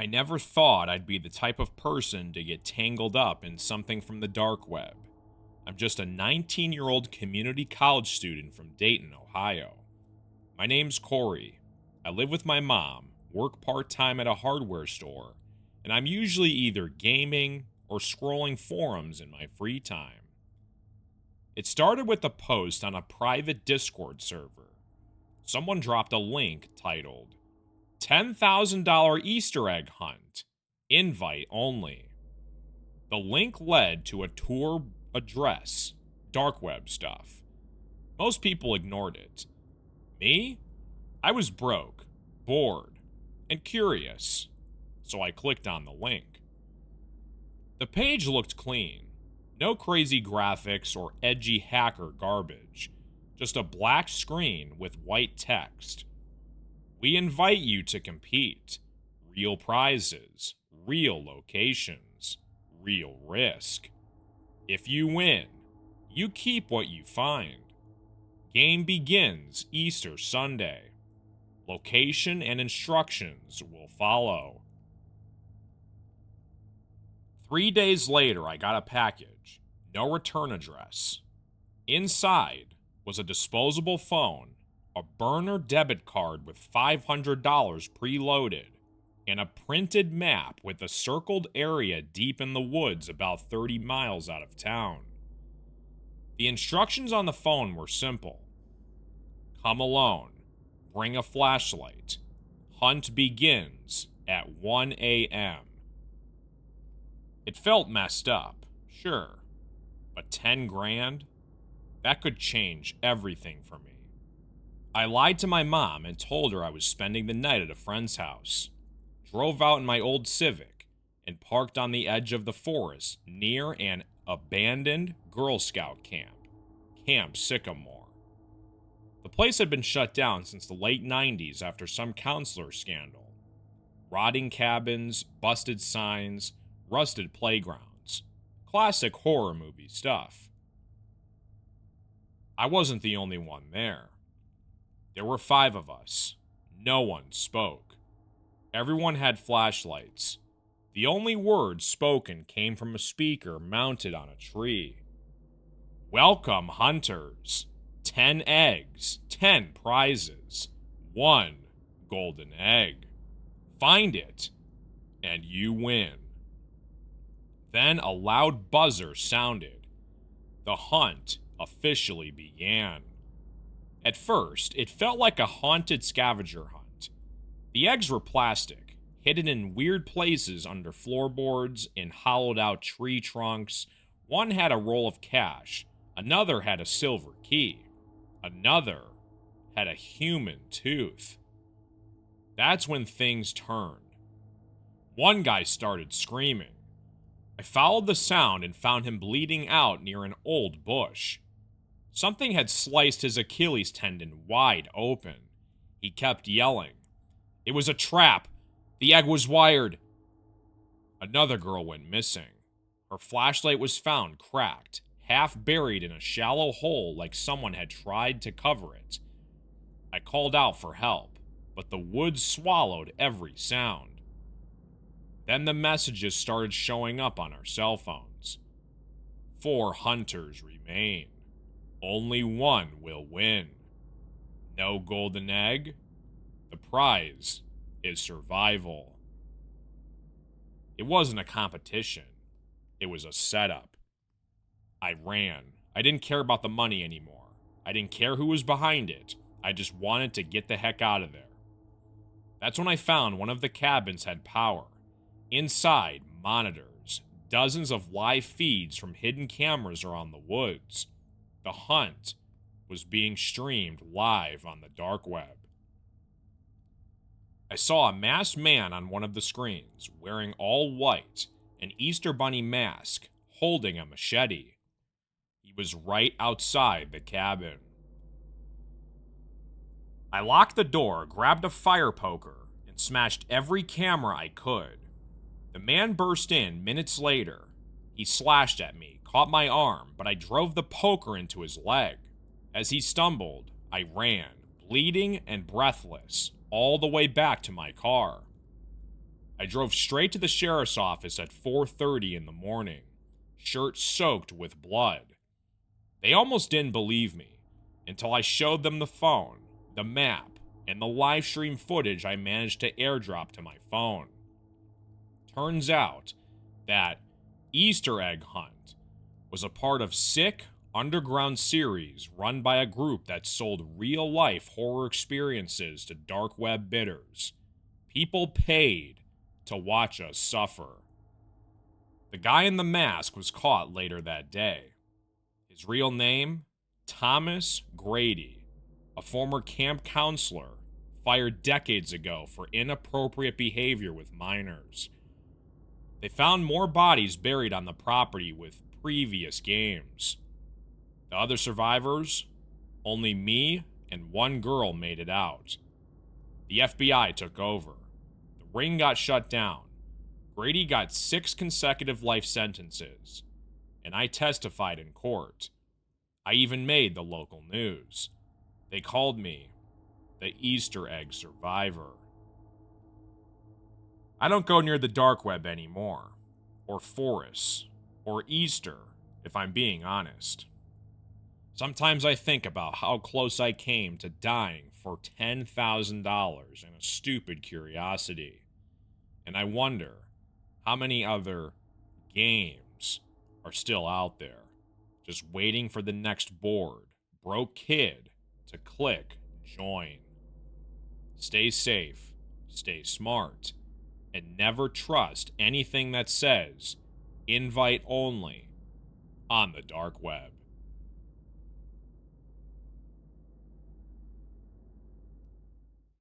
I never thought I'd be the type of person to get tangled up in something from the dark web. I'm just a 19-year-old community college student from Dayton, Ohio. My name's Corey. I live with my mom, work part-time at a hardware store, and I'm usually either gaming or scrolling forums in my free time. It started with a post on a private Discord server. Someone dropped a link titled, $10,000 Easter egg hunt, invite only. The link led to a tour address, dark web stuff. Most people ignored it. Me? I was broke, bored, and curious, so I clicked on the link. The page looked clean. No crazy graphics or edgy hacker garbage. Just a black screen with white text. We invite you to compete. Real prizes, real locations, real risk. If you win, you keep what you find. Game begins Easter Sunday. Location and instructions will follow. 3 days later, I got a package. No return address. Inside was a disposable phone, a burner debit card with $500 preloaded, and a printed map with a circled area deep in the woods about 30 miles out of town. The instructions on the phone were simple. Come alone. Bring a flashlight. Hunt begins at 1 a.m. It felt messed up, sure, but 10 grand? That could change everything for me. I lied to my mom and told her I was spending the night at a friend's house. Drove out in my old Civic and parked on the edge of the forest near an abandoned Girl Scout camp, Camp Sycamore. The place had been shut down since the late 90s after some counselor scandal. Rotting cabins, busted signs, rusted playgrounds. Classic horror movie stuff. I wasn't the only one there. There were 5 of us. No one spoke. Everyone had flashlights. The only words spoken came from a speaker mounted on a tree. Welcome, hunters. 10 eggs, 10 prizes, 1 golden egg. Find it, and you win. Then a loud buzzer sounded. The hunt officially began. At first, it felt like a haunted scavenger hunt. The eggs were plastic, hidden in weird places under floorboards, in hollowed-out tree trunks. One had a roll of cash, another had a silver key, another had a human tooth. That's when things turned. One guy started screaming. I followed the sound and found him bleeding out near an old bush. Something had sliced his Achilles tendon wide open. He kept yelling. It was a trap. The egg was wired. Another girl went missing. Her flashlight was found cracked, half buried in a shallow hole like someone had tried to cover it. I called out for help, but the woods swallowed every sound. Then the messages started showing up on our cell phones. 4 hunters remain. Only 1 will win. No golden egg. The prize is survival. It wasn't a competition. It was a setup. I ran. I didn't care about the money anymore. I didn't care who was behind it. I just wanted to get the heck out of there. That's when I found one of the cabins had power. Inside, monitors, dozens of live feeds from hidden cameras around the woods. The hunt was being streamed live on the dark web. I saw a masked man on one of the screens, wearing all white, an Easter Bunny mask, holding a machete. He was right outside the cabin. I locked the door, grabbed a fire poker, and smashed every camera I could. The man burst in minutes later. He slashed at me, caught my arm, but I drove the poker into his leg. As he stumbled, I ran, bleeding and breathless, all the way back to my car. I drove straight to the sheriff's office at 4:30 in the morning, shirt soaked with blood. They almost didn't believe me until I showed them the phone, the map, and the live stream footage I managed to airdrop to my phone. Turns out that Easter egg hunt was a part of sick underground series run by a group that sold real-life horror experiences to dark web bidders. People paid to watch us suffer. The guy in the mask was caught later that day. His real name? Thomas Grady, a former camp counselor fired decades ago for inappropriate behavior with minors. They found more bodies buried on the property with previous games. The other survivors? Only me and one girl made it out. The FBI took over. The ring got shut down. Grady got 6 consecutive life sentences, and I testified in court. I even made the local news. They called me the Easter egg survivor. I don't go near the dark web anymore, or forests, or Easter, if I'm being honest. Sometimes I think about how close I came to dying for $10,000 in a stupid curiosity, and I wonder how many other games are still out there, just waiting for the next bored, broke kid to click join. Stay safe, stay smart, and never trust anything that says invite only on the dark web.